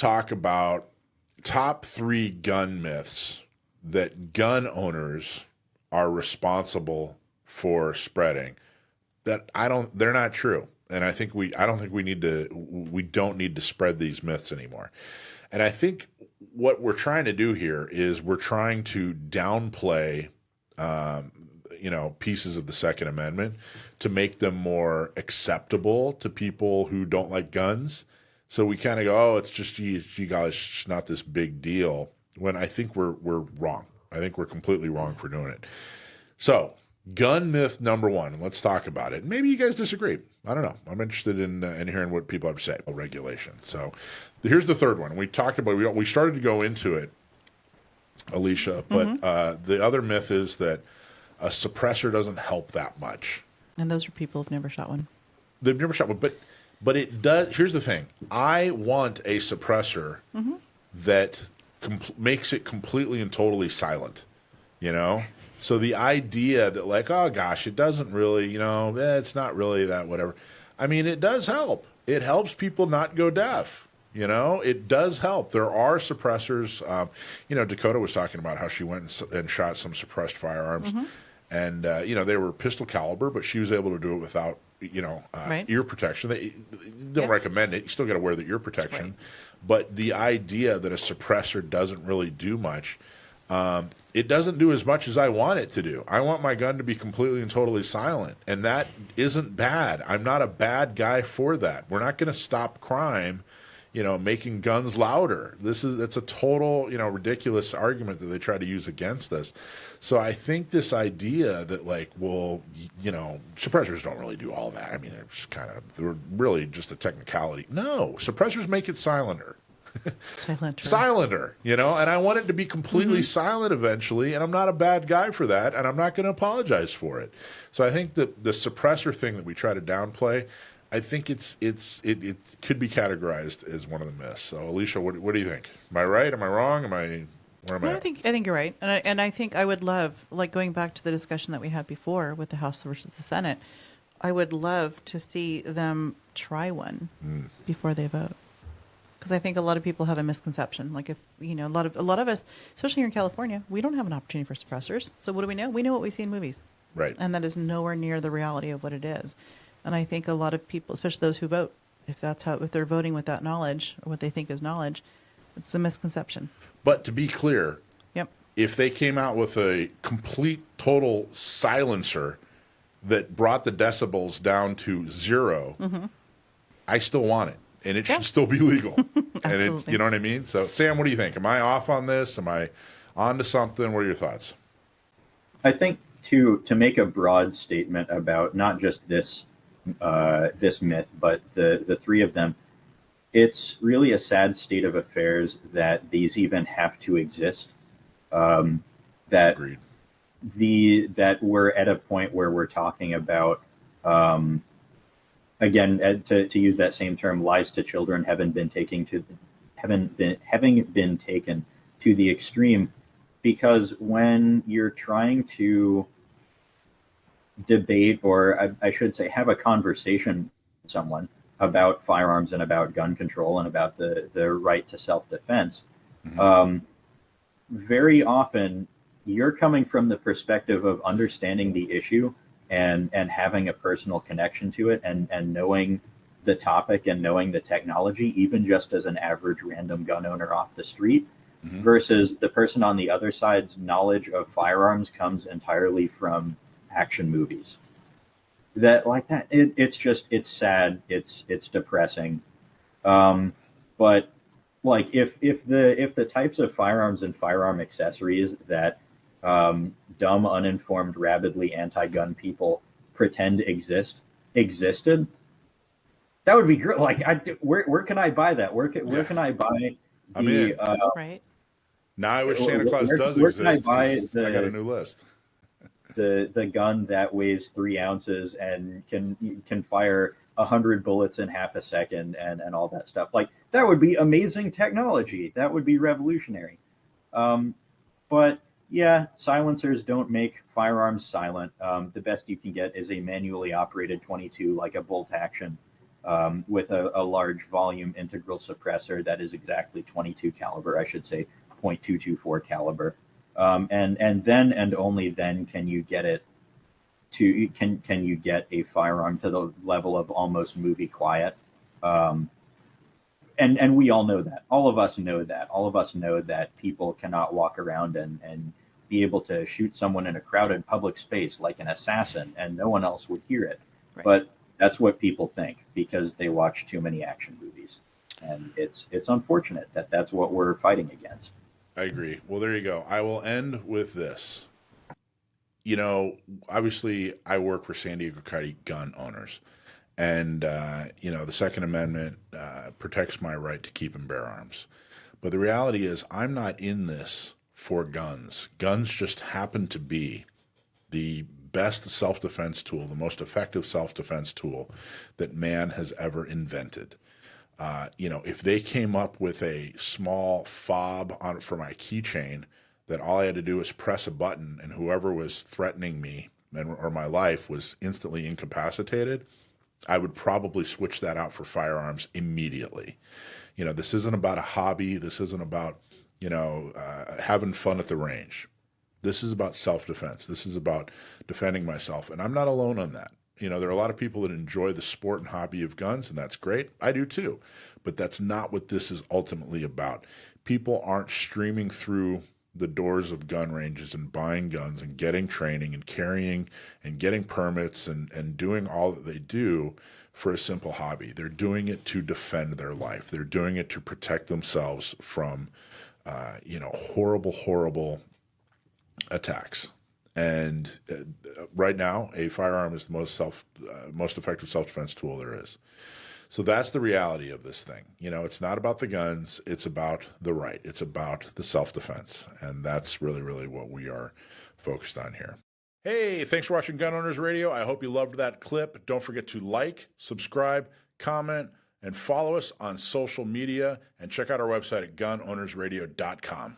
talk about top 3 gun myths that gun owners are responsible for spreading that they're not true. And I don't think we don't need to spread these myths anymore. And I think what we're trying to do here is we're trying to downplay, pieces of the Second Amendment to make them more acceptable to people who don't like guns. So we kind of go, oh, it's just, gee guys, it's just not this big deal. When I think we're wrong. I think we're completely wrong for doing it. So gun myth number 1, let's talk about it. Maybe you guys disagree. I don't know. I'm interested in hearing what people have to say about regulation. So here's the third one. We talked about, we started to go into it, Alisha, but the other myth is that a suppressor doesn't help that much. And those are people who've never shot one. They've never shot one, but it does. Here's the thing. I want a suppressor that makes it completely and totally silent, So the idea that like, oh gosh, it doesn't really, it's not really that whatever. I mean, it does help. It helps people not go deaf. It does help. There are suppressors. Dakota was talking about how she went and shot some suppressed firearms, and they were pistol caliber, but she was able to do it without ear protection. They don't recommend it. You still got to wear the ear protection, right. But the idea that a suppressor doesn't really do much. It doesn't do as much as I want it to do. I want my gun to be completely and totally silent, and that isn't bad. I'm not a bad guy for that. We're not going to stop crime, making guns louder. That's a total, ridiculous argument that they try to use against us. So I think this idea that suppressors don't really do all that. I mean, they're really just a technicality. No, suppressors make it silenter. Silenter, and I want it to be completely silent eventually, and I'm not a bad guy for that, and I'm not going to apologize for it. So I think that the suppressor thing that we try to downplay, I think it could be categorized as one of the myths. So Alisha, what do you think? Am I right? Am I wrong? Where am I? I think you're right, and I think I would love, like going back to the discussion that we had before with the House versus the Senate, I would love to see them try one before they vote. Because I think a lot of people have a misconception. Like if a lot of us, especially here in California, we don't have an opportunity for suppressors. So what do we know? We know what we see in movies, right? And that is nowhere near the reality of what it is. And I think a lot of people, especially those who vote, if they're voting with that knowledge or what they think is knowledge, it's a misconception. But to be clear, yep. If they came out with a complete total silencer that brought the decibels down to 0, I still want it. And it should still be legal. And it's, you know what I mean? So, Sam, what do you think? Am I off on this? Am I on to something? What are your thoughts? I think to make a broad statement about not just this myth, but the 3 of them, it's really a sad state of affairs that these even have to exist. That Agreed. That we're at a point where we're talking about. Again, to use that same term, lies to children having been taken to the extreme, because when you're trying to debate, or I should say, have a conversation with someone about firearms and about gun control and about the right to self-defense, very often you're coming from the perspective of understanding the issue and having a personal connection to it and knowing the topic and knowing the technology, even just as an average random gun owner off the street, versus the person on the other side's knowledge of firearms comes entirely from action movies. It's sad, it's depressing. But like if the types of firearms and firearm accessories that dumb, uninformed, rabidly anti-gun people pretend existed, that would be great. Like, where can I buy that? Where can I buy the? Right. Now I wish Santa Claus does where exist. Can I got a new list. The gun that weighs 3 ounces and can fire 100 bullets in half a second and all that stuff. Like, that would be amazing technology. That would be revolutionary. But yeah, silencers don't make firearms silent. The best you can get is a manually operated 22, like a bolt action. with a large volume integral suppressor that is exactly 22 caliber, I should say, .224 caliber. And then and only then can you get it to can you get a firearm to the level of almost movie quiet. And we all know that. All of us know that. All of us know that people cannot walk around and be able to shoot someone in a crowded public space like an assassin, and no one else would hear it. Right. But that's what people think because they watch too many action movies, and it's unfortunate that that's what we're fighting against. I agree. Well, there you go. I will end with this. You know, obviously, I work for San Diego County gun owners. And, you know, the Second Amendment protects my right to keep and bear arms. But the reality is, I'm not in this for guns. Guns just happen to be the best self-defense tool, the most effective self-defense tool that man has ever invented. You know, if they came up with a small fob for my keychain that all I had to do was press a button and whoever was threatening me or my life was instantly incapacitated, I would probably switch that out for firearms immediately. You know, this isn't about a hobby. This isn't about, you know, having fun at the range. This is about self-defense. This is about defending myself. And I'm not alone on that. You know, there are a lot of people that enjoy the sport and hobby of guns, and that's great. I do too. But that's not what this is ultimately about. People aren't streaming through the doors of gun ranges and buying guns and getting training and carrying and getting permits and doing all that they do for a simple hobby. They're doing it to defend their life. They're doing it to protect themselves from, you know, horrible, horrible attacks. And right now, a firearm is the most effective self-defense tool there is. So that's the reality of this thing. You know, it's not about the guns. It's about the right. It's about the self-defense. And that's really, really what we are focused on here. Hey, thanks for watching Gun Owners Radio. I hope you loved that clip. Don't forget to like, subscribe, comment, and follow us on social media. And check out our website at gunownersradio.com.